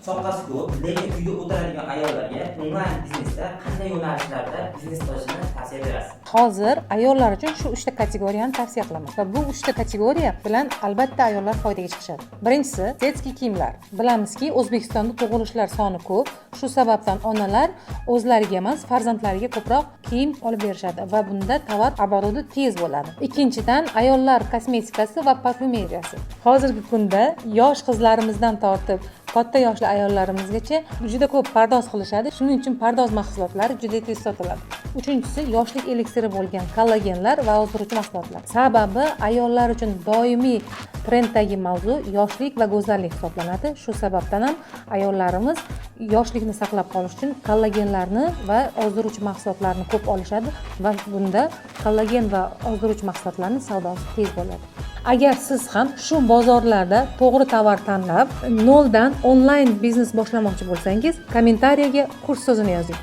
soqqasi ko'p, lekin uyda o'tiradigan ayollarga onlayn biznesda qanday yo'nalishlarda biznes qilishni tavsiya berasiz? Hozir ayollar uchun shu 3 ta kategoriyani tavsiya qilaman va bu 3 ta kategoriya bilan albatta ayollar foydaga chiqishadi. Birinchisi детский kiyimlar. Bilamizki, O'zbekistonda tug'ilishlar soni ko'p. Shu sababdan onalar o'zlariga emas, farzandlariga ko'proq kiyim olib berishadi va bunda tovar обороты tez bo'ladi. Ikkinchidan, ayollar kosmetikasi va parfumeriyasi. Hozirgi kunda yosh qizlarimizdan tortib katta yoshli ayollarimizgacha juda ko'p pardoz qilishadi. Shuning uchun pardoz mahsulotlari juda tez sotiladi. Uchinchisi, yoshlik eliksiri bo'lgan kollagenlar va ozduruvchi mahsulotlar. Sababi ayollar uchun doimiy trenddagi mavzu yoshlik va go'zallik hisoblanadi. Shu sababdan ham ayollarimiz yoshlikni saqlab qolish uchun kollagenlarni va ozduruvchi mahsulotlarni ko'p olishadi va bunda kollagen va ozduruvchi mahsulotlarning savdosi tez bo'ladi. Agar siz ham shu bozorlarda to'g'ri tovar tanlab, noldan onlayn biznes boshlamoqchi bo'lsangiz, kommentariyaga kurs so'zini yozing.